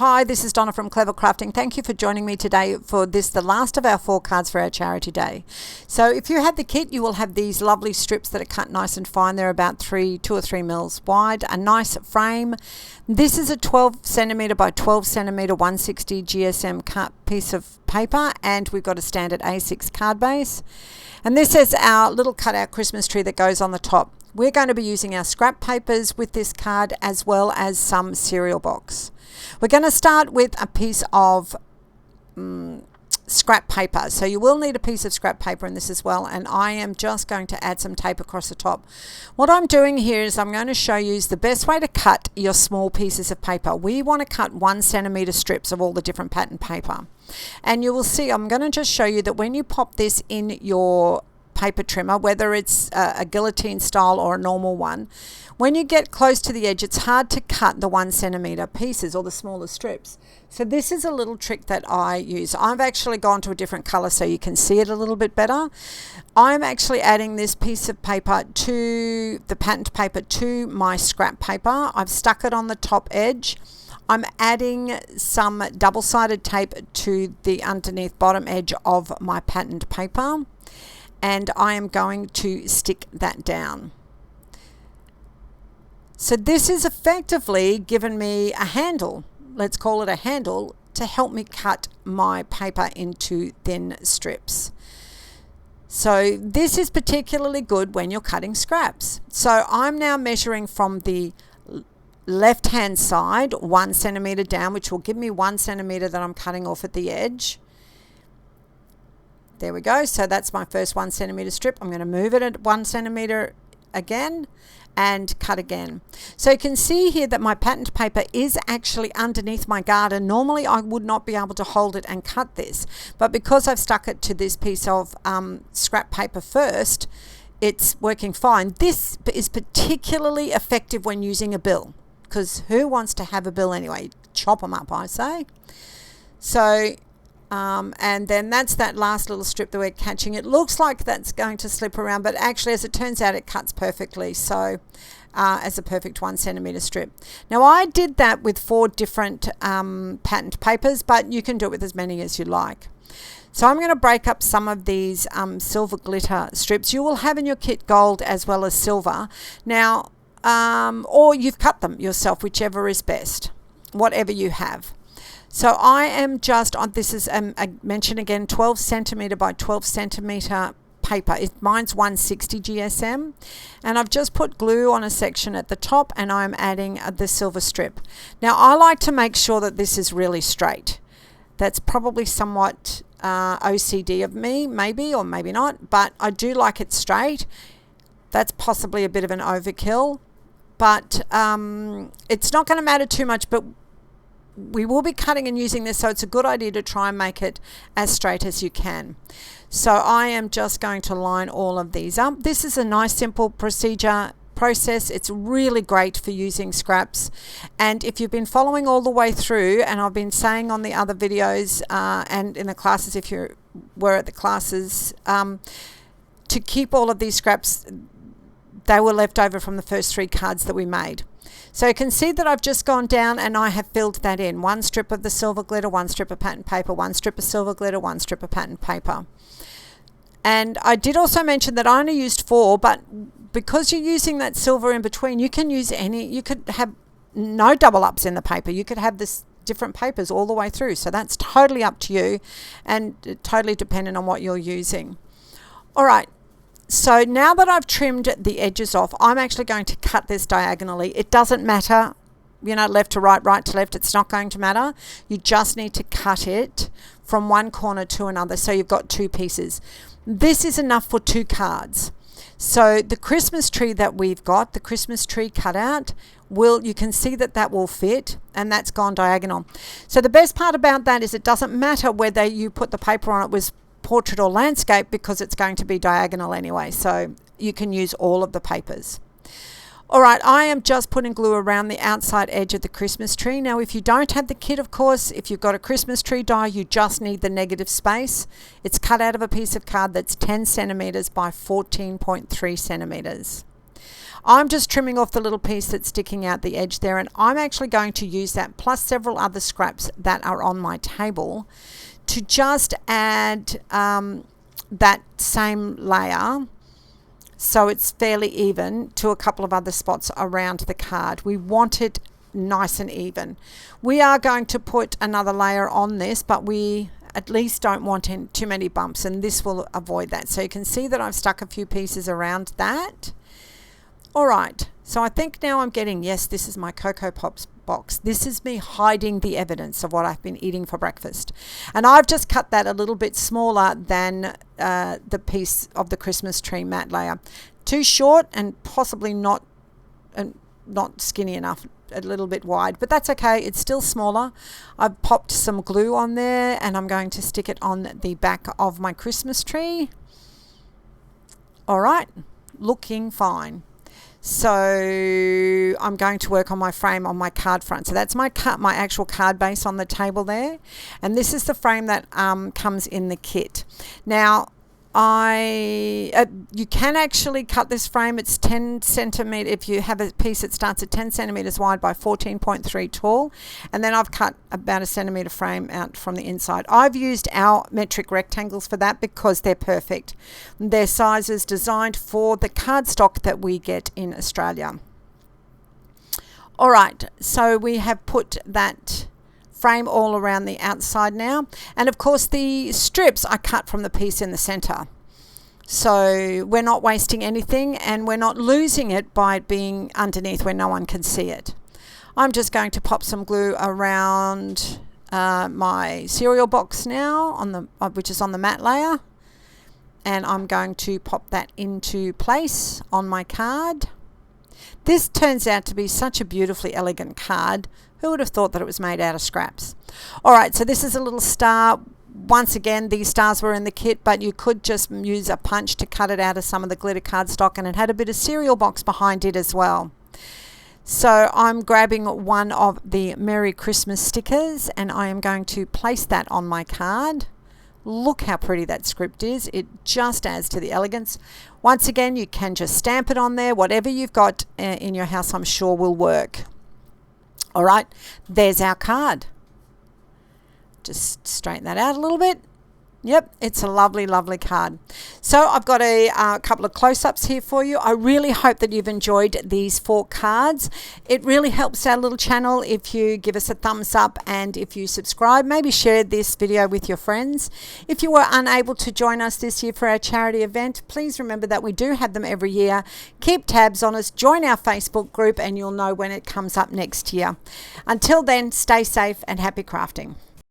Hi, this is Donna from Clever Crafting. Thank you for joining me today for this, the last of our 4 cards for our charity day. So if you had the kit, you will have these lovely strips that are cut nice and fine. They're about 2 or 3 mils wide, a nice frame. This is a 12 centimeter by 12 centimeter 160 GSM cut piece of paper, and we've got a standard A6 card base. And this is our little cutout Christmas tree that goes on the top. We're going to be using our scrap papers with this card, as well as some cereal box. We're going to start with a piece of scrap paper. So you will need a piece of scrap paper in this as well, and I am just going to add some tape across the top. What I'm doing here is I'm going to show you the best way to cut your small pieces of paper. We want to cut 1 centimeter strips of all the different pattern paper. And you will see, I'm going to just show you that when you pop this in your paper trimmer, whether it's a guillotine style or a normal one, when you get close to the edge, it's hard to cut the 1 centimeter pieces or the smaller strips. So this is a little trick that I use. I've actually gone to a different color so you can see it a little bit better. I'm actually adding this piece of paper to the patterned paper to my scrap paper. I've stuck it on the top edge. I'm adding some double-sided tape to the underneath bottom edge of my patterned paper, and I am going to stick that down. So this is effectively given me a handle, let's call it a handle, to help me cut my paper into thin strips. So this is particularly good when you're cutting scraps. So I'm now measuring from the left hand side 1 centimeter down, which will give me 1 centimeter that I'm cutting off at the edge. There we go. So that's my first 1 centimeter strip. I'm going to move it at 1 centimeter again and cut again. So you can see here that my patterned paper is actually underneath my garden. Normally I would not be able to hold it and cut this, but because I've stuck it to this piece of scrap paper first, it's working fine. This is particularly effective when using a bill, because who wants to have a bill anyway? Chop them up, I say. So and then that's that last little strip that we're catching. It looks like that's going to slip around, but actually, as it turns out, it cuts perfectly. So as a perfect 1 centimeter strip. Now I did that with 4 different patterned papers, but you can do it with as many as you like. So I'm going to break up some of these silver glitter strips. You will have in your kit gold as well as silver. Now, or you've cut them yourself, whichever is best, whatever you have. So I am just on, this is, I mention again, 12 centimeter by 12 centimeter paper. Mine's 160 GSM, and I've just put glue on a section at the top, and I'm adding the silver strip. Now I like to make sure that this is really straight. That's probably somewhat OCD of me, maybe, or maybe not, but I do like it straight. That's possibly a bit of an overkill, but it's not going to matter too much, but we will be cutting and using this, so it's a good idea to try and make it as straight as you can. So I am just going to line all of these up. This is a nice simple process. It's really great for using scraps, and if you've been following all the way through, and I've been saying on the other videos and in the classes, if you were at the classes, to keep all of these scraps, they were left over from the first 3 cards that we made. So you can see that I've just gone down and I have filled that in. 1 strip of the silver glitter, 1 strip of patterned paper, 1 strip of silver glitter, 1 strip of patterned paper. And I did also mention that I only used 4, but because you're using that silver in between, you can use any, you could have no double ups in the paper. You could have this different papers all the way through. So that's totally up to you and totally dependent on what you're using. All right. So now that I've trimmed the edges off, I'm actually going to cut this diagonally. It doesn't matter, you know, left to right, right to left. It's not going to matter. You just need to cut it from one corner to another, so you've got 2 pieces. This is enough for 2 cards. So the Christmas tree that we've got, the Christmas tree cutout, you can see that that will fit, and that's gone diagonal. So the best part about that is it doesn't matter whether you put the paper on it was portrait or landscape, because it's going to be diagonal anyway, so you can use all of the papers. Alright, I am just putting glue around the outside edge of the Christmas tree. Now if you don't have the kit, of course, if you've got a Christmas tree die, you just need the negative space. It's cut out of a piece of card that's 10 centimeters by 14.3 centimeters. I'm just trimming off the little piece that's sticking out the edge there, and I'm actually going to use that plus several other scraps that are on my table to just add that same layer so it's fairly even to a couple of other spots around the card. We want it nice and even. We are going to put another layer on this, but we at least don't want too many bumps, and this will avoid that. So you can see that I've stuck a few pieces around that. All right, so I think now I'm getting, yes, this is my Cocoa Pops box. This is me hiding the evidence of what I've been eating for breakfast. And I've just cut that a little bit smaller than the piece of the Christmas tree matte layer. Too short and possibly not skinny enough, a little bit wide, but that's okay. It's still smaller. I've popped some glue on there and I'm going to stick it on the back of my Christmas tree. All right, looking fine. So I'm going to work on my frame on my card front. So that's my actual card base on the table there. And this is the frame that comes in the kit. Now, you can actually cut this frame. It's 10 centimeter. If you have a piece that starts at 10 centimeters wide by 14.3 tall, and then I've cut about a centimeter frame out from the inside. I've used our metric rectangles for that because they're perfect. They're sizes designed for the cardstock that we get in Australia. All right, so we have put that frame all around the outside now, and of course the strips I cut from the piece in the center, so we're not wasting anything and we're not losing it by it being underneath where no one can see it. I'm just going to pop some glue around my cereal box now on the which is on the matte layer, and I'm going to pop that into place on my card. This turns out to be such a beautifully elegant card. Who would have thought that it was made out of scraps? All right, so this is a little star. Once again, these stars were in the kit, but you could just use a punch to cut it out of some of the glitter cardstock, and it had a bit of cereal box behind it as well. So I'm grabbing one of the Merry Christmas stickers, and I am going to place that on my card. Look how pretty that script is. It just adds to the elegance. Once again, you can just stamp it on there. Whatever you've got in your house, I'm sure will work. All right, there's our card. Just straighten that out a little bit. Yep, it's a lovely, lovely card. So I've got a couple of close-ups here for you. I really hope that you've enjoyed these 4 cards. It really helps our little channel if you give us a thumbs up, and if you subscribe, maybe share this video with your friends. If you were unable to join us this year for our charity event, please remember that we do have them every year. Keep tabs on us, join our Facebook group, and you'll know when it comes up next year. Until then, stay safe and happy crafting.